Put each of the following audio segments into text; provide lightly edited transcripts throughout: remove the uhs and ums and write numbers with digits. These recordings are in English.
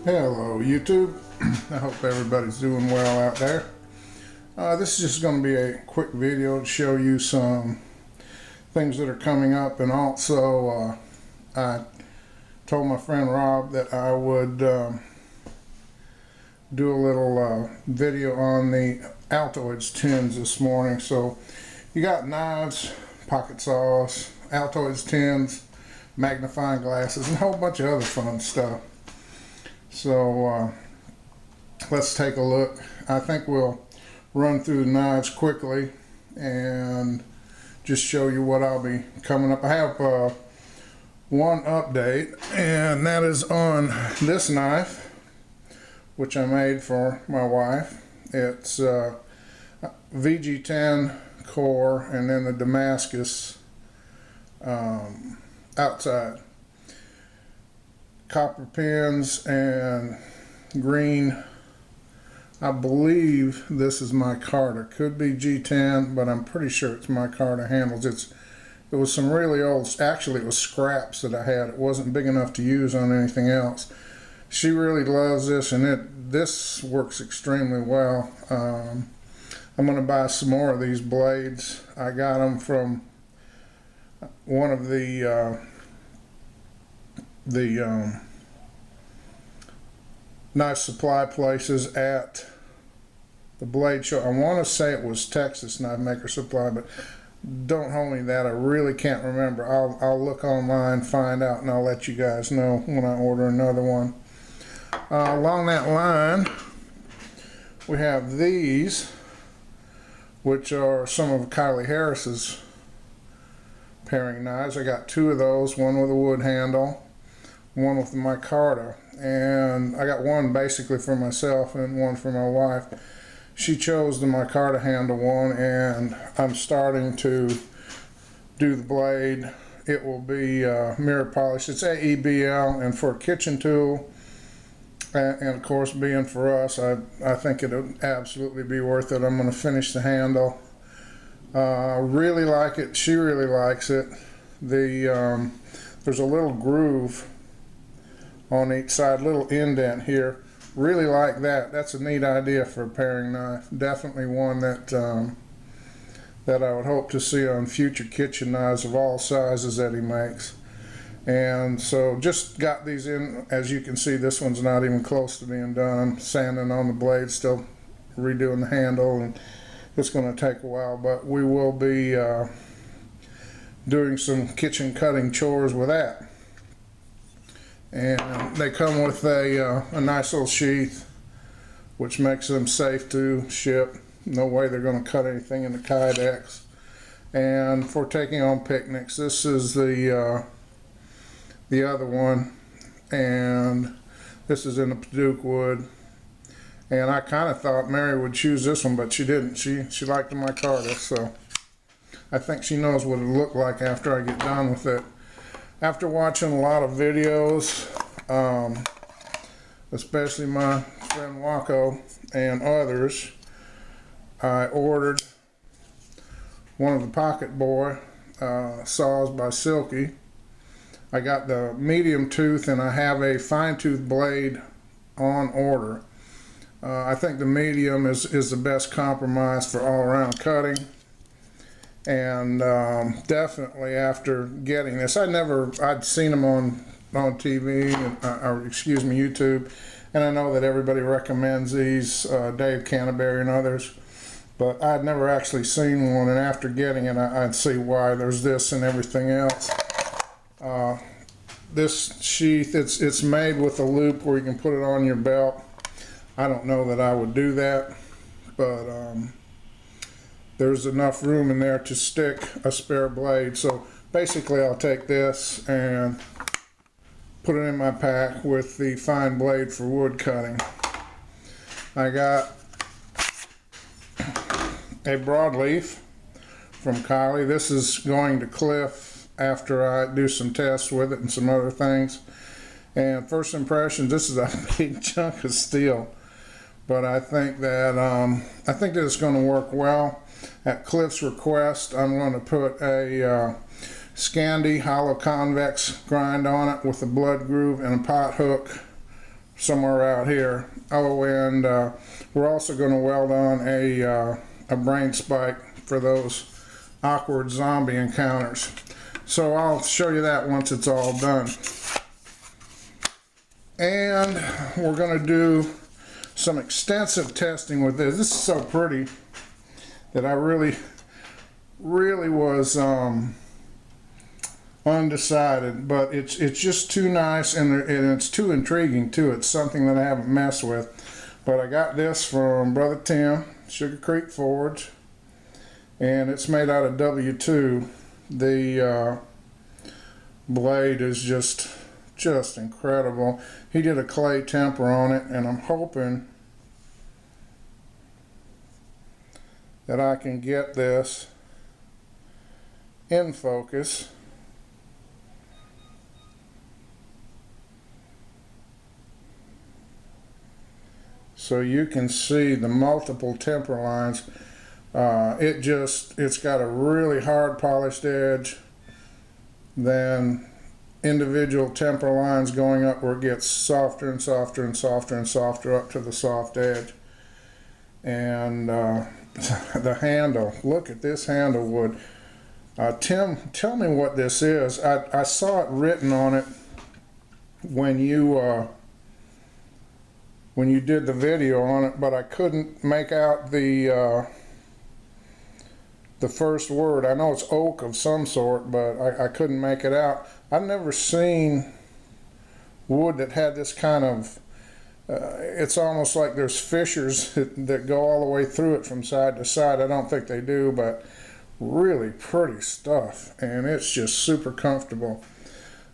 Hello YouTube. I hope everybody's doing well out there. This is just going to be a quick video to show you some things that are coming up, and also I told my friend Rob that I would do a little video on the Altoids tins this morning. So you got knives, pocket saws, Altoids tins, magnifying glasses, and a whole bunch of other fun stuff. So let's take a look. I think we'll run through the knives quickly and just show you what I'll be coming up. I have one update, and that is on this knife, which I made for my wife. It's VG10 core and then the Damascus outside. Copper pins and green. I believe this is micarta. Could be G10, but I'm pretty sure it's micarta handles. It was some really old, actually it was scraps that I had. It wasn't big enough to use on anything else. She really loves this, and this works extremely well. I'm going to buy some more of these blades. I got them from one of the knife supply places at the blade show. I want to say it was Texas Knife Maker Supply, but don't hold me to that. I really can't remember. I'll look online, find out, and I'll let you guys know when I order another one. Along that line, we have these, which are some of Kylie Harris's paring knives. I got two of those, one with a wood handle, one with the micarta, and I got one basically for myself and one for my wife. She chose the micarta handle one, and I'm starting to do the blade. It will be mirror polish. It's AEBL, and for a kitchen tool, and of course being for us, I think it'll absolutely be worth it. I'm going to finish the handle. Really like it. She really likes it. There's a little groove on each side, little indent here. Really like that. That's a neat idea for a paring knife. Definitely one that that I would hope to see on future kitchen knives of all sizes that he makes. And so just got these in. As you can see, this one's not even close to being done. I'm sanding on the blade, still redoing the handle, and it's going to take a while, but we will be doing some kitchen cutting chores with that. And they come with a nice little sheath, which makes them safe to ship. No way they're going to cut anything in the Kydex. And for taking on picnics, this is the other one, and this is in the Paduke wood. And I kind of thought Mary would choose this one, but she didn't. She liked the micarta, so I think she knows what it'll look like after I get done with it. After watching a lot of videos, especially my friend Waco and others, I ordered one of the Pocket Boy saws by Silky. I got the medium tooth, and I have a fine tooth blade on order. I think the medium is the best compromise for all around cutting. And definitely after getting this, I'd seen them on TV, or excuse me, YouTube, and I know that everybody recommends these, Dave Canterbury and others, but I'd never actually seen one, and after getting it, I'd see why. There's this and everything else. This sheath, it's made with a loop where you can put it on your belt. I don't know that I would do that, but there's enough room in there to stick a spare blade. So basically I'll take this and put it in my pack with the fine blade for wood cutting. I got a broadleaf from Kylie. This is going to Cliff after I do some tests with it and some other things. And first impressions, this is a big chunk of steel, but I think that it's going to work well. At Cliff's request, I'm going to put a Scandi hollow convex grind on it with a blood groove and a pot hook somewhere out here. Oh, and we're also going to weld on a brain spike for those awkward zombie encounters. So I'll show you that once it's all done. And we're going to do some extensive testing with this. This is so pretty that I really was undecided, but it's just too nice, and it's too intriguing too. It's something that I haven't messed with. But I got this from Brother Tim, Sugar Creek Forge, and it's made out of W2. The blade is just incredible. He did a clay temper on it, and I'm hoping that I can get this in focus. So you can see the multiple temper lines. It's got a really hard polished edge, then individual temper lines going up where it gets softer and softer and softer and softer up to the soft edge. And the handle, look at this handle wood. Tim, tell me what this is. I saw it written on it when you did the video on it, but I couldn't make out the first word. I know it's oak of some sort, but I couldn't make it out. I've never seen wood that had this kind of, it's almost like there's fissures that go all the way through it from side to side. I don't think they do, but really pretty stuff, and it's just super comfortable.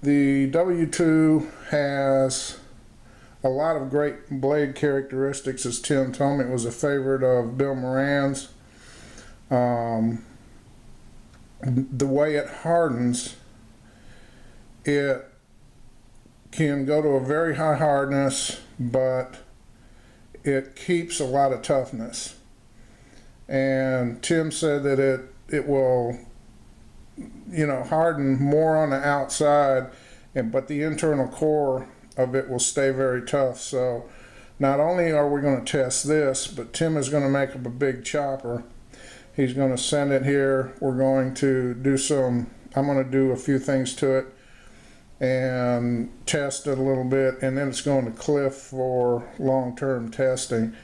The W2 has a lot of great blade characteristics. As Tim told me, it was a favorite of Bill Moran's. The way it hardens, it can go to a very high hardness, but it keeps a lot of toughness. And Tim said that it will, harden more on the outside, but the internal core of it will stay very tough. So not only are we going to test this, but Tim is going to make up a big chopper. He's going to send it here. We're going to do I'm going to do a few things to it and test it a little bit, and then it's going to Cliff for long-term testing.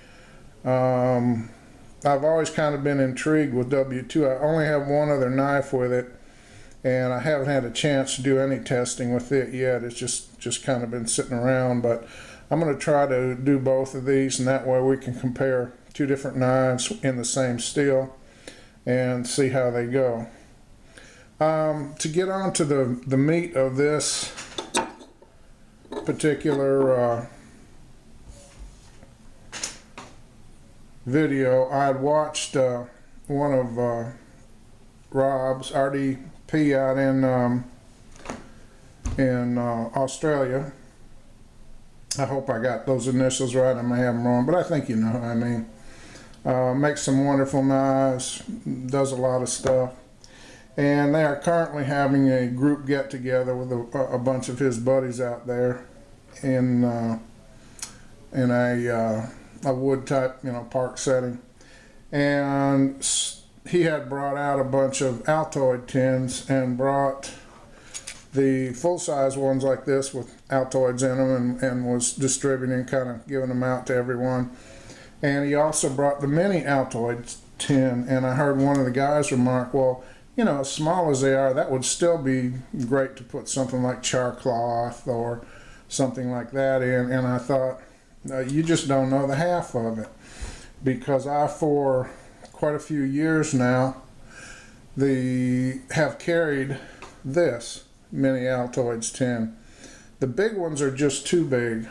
I've always kind of been intrigued with W2. I only have one other knife with it, and I haven't had a chance to do any testing with it yet. It's just kind of been sitting around, but I'm going to try to do both of these, and that way we can compare two different knives in the same steel and see how they go. To get on to the meat of this particular video, I had watched one of Rob's, RDP, out in Australia. I hope I got those initials right. I may have them wrong, but I think you know what I mean. Makes some wonderful knives, does a lot of stuff. And they are currently having a group get together with a bunch of his buddies out there in a wood type, park setting. And he had brought out a bunch of Altoid tins and brought the full-size ones like this with Altoids in them, and was distributing, kind of giving them out to everyone. And he also brought the mini Altoid tin, and I heard one of the guys remark, well, as small as they are, that would still be great to put something like char cloth or something like that in. And I thought, you just don't know the half of it, because I, for quite a few years now, have carried this mini Altoids tin. The big ones are just too big.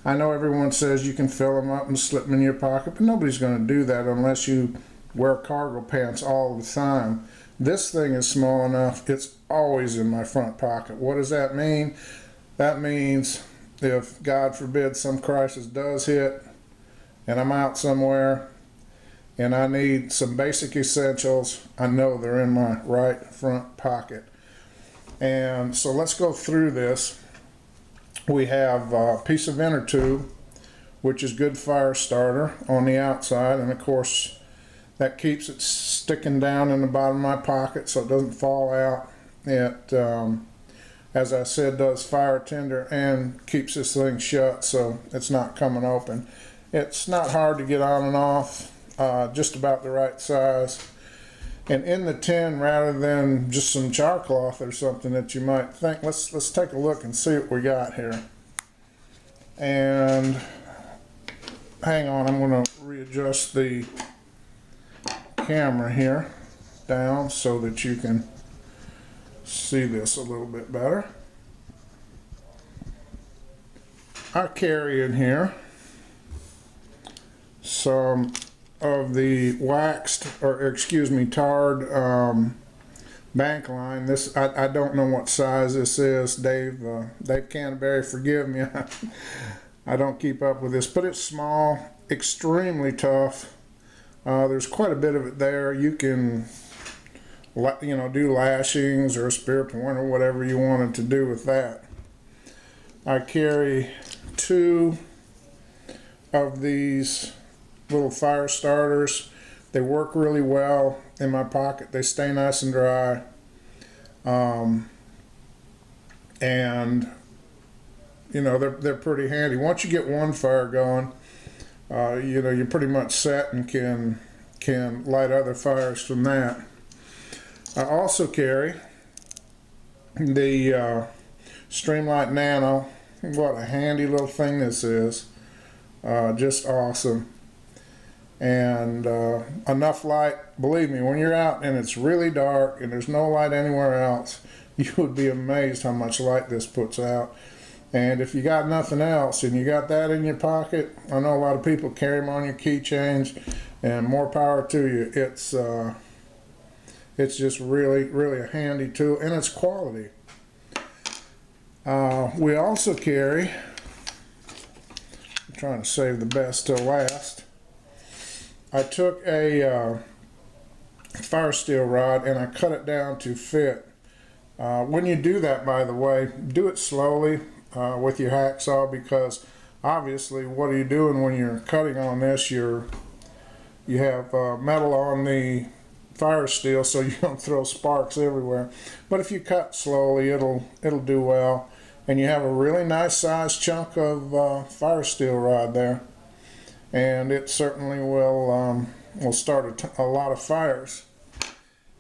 I know everyone says you can fill them up and slip them in your pocket, but nobody's going to do that unless you wear cargo pants all the time. This thing is small enough, it's always in my front pocket. What does that mean? That means if, God forbid, some crisis does hit and I'm out somewhere and I need some basic essentials, I know they're in my right front pocket. And so let's go through this. We have a piece of inner tube, which is good fire starter on the outside, and of course that keeps it sticking down in the bottom of my pocket so it doesn't fall out. It, as I said, does fire tender and keeps this thing shut so it's not coming open. It's not hard to get on and off, just about the right size. And in the tin, rather than just some char cloth or something that you might think, let's take a look and see what we got here. And hang on, I'm going to readjust the camera here down so that you can see this a little bit better. I carry in here some of the waxed, or excuse me, tarred bank line. This, I don't know what size this is. Dave Canterbury, forgive me. I don't keep up with this, but it's small, extremely tough. There's quite a bit of it there. You can, you know, do lashings or a spear point or whatever you wanted to do with that. I carry 2 of these little fire starters. They work really well in my pocket. They stay nice and dry. And you know, they're pretty handy. Once you get one fire going, you know, you're pretty much set and can light other fires from that. I also carry the Streamlight Nano. What a handy little thing this is. Just awesome. And enough light, believe me, when you're out and it's really dark and there's no light anywhere else, you would be amazed how much light this puts out. And if you got nothing else and you got that in your pocket, I know a lot of people carry them on your keychains, and more power to you. It's just really a handy tool, and it's quality. We also carry, I'm trying to save the best till last, I took a fire steel rod and I cut it down to fit. When you do that, by the way, do it slowly with your hacksaw, because obviously what are you doing when you're cutting on this? You have metal on the fire steel, so you don't throw sparks everywhere. But if you cut slowly, it'll do well, and you have a really nice sized chunk of fire steel rod there. And it certainly will start a lot of fires.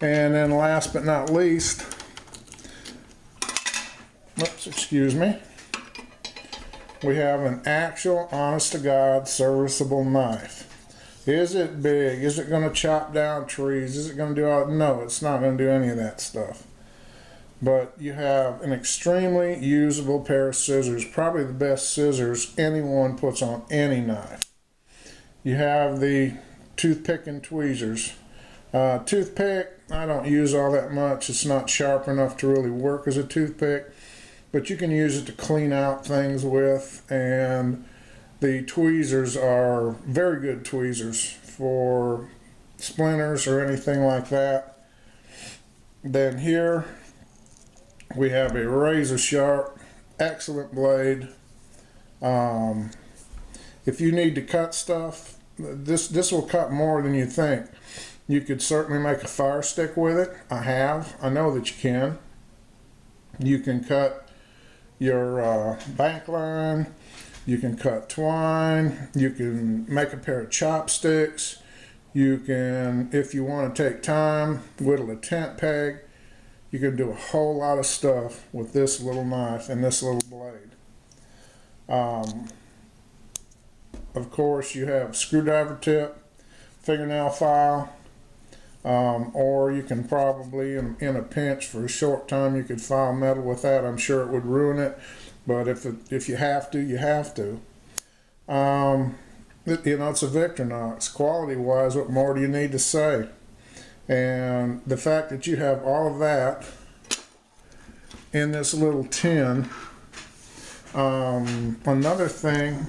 And then last but not least, oops, excuse me, we have an actual honest to God serviceable knife. Is it big? Is it going to chop down trees? Is it going to do all? No, it's not going to do any of that stuff. But you have an extremely usable pair of scissors, probably the best scissors anyone puts on any knife. You have the toothpick and tweezers. Toothpick, I don't use all that much. It's not sharp enough to really work as a toothpick, but you can use it to clean out things with. And the tweezers are very good tweezers for splinters or anything like that. Then here we have a razor sharp, excellent blade. If you need to cut stuff, this will cut more than you think. You could certainly make a fire stick with it. I know that you can. You can cut your bank line, you can cut twine, you can make a pair of chopsticks, you can, if you want to take time, whittle a tent peg. You can do a whole lot of stuff with this little knife and this little blade. Of course, you have screwdriver tip, fingernail file, or you can probably, in a pinch for a short time, you could file metal with that. I'm sure it would ruin it, but if you have to, you have to. You know, it's a Victorinox. Quality-wise, what more do you need to say? And the fact that you have all of that in this little tin. Another thing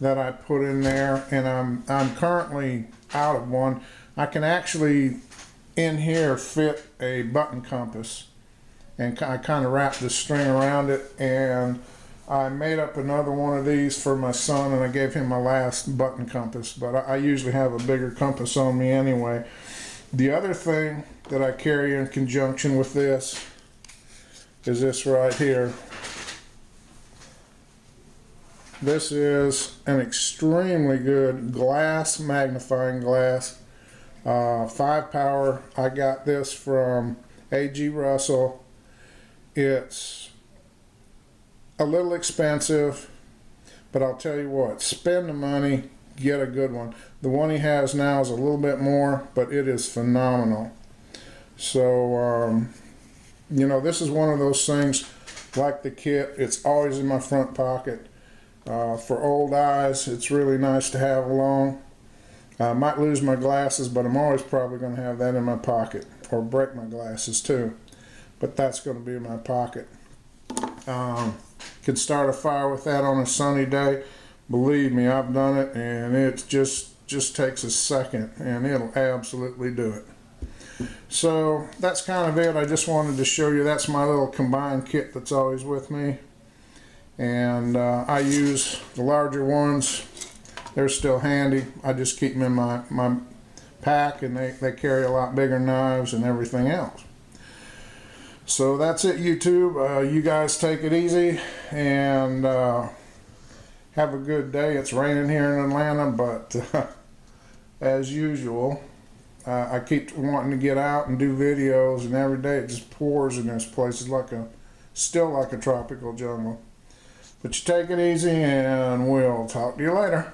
that I put in there, and I'm currently out of one. I can actually in here fit a button compass, and I kind of wrapped this string around it, and I made up another one of these for my son, and I gave him my last button compass, but I usually have a bigger compass on me anyway. The other thing that I carry in conjunction with this is this right here. This is an extremely good glass, magnifying glass, 5 power. I got this from A.G. Russell. It's a little expensive, but I'll tell you what, spend the money, get a good one. The one he has now is a little bit more, but it is phenomenal. So, you know, this is one of those things like the kit. It's always in my front pocket. For old eyes, it's really nice to have along. I might lose my glasses, but I'm always probably going to have that in my pocket, or break my glasses too. But that's going to be in my pocket. Could start a fire with that on a sunny day. Believe me, I've done it, and it just takes a second, and it'll absolutely do it. So that's kind of it. I just wanted to show you that's my little combined kit that's always with me. And I use the larger ones. They're still handy. I just keep them in my pack, and they carry a lot bigger knives and everything else. So that's it, YouTube. You guys take it easy, and have a good day. It's raining here in Atlanta, but as usual, I keep wanting to get out and do videos, and every day it just pours in this place. It's still like a tropical jungle. But you take it easy, and we'll talk to you later.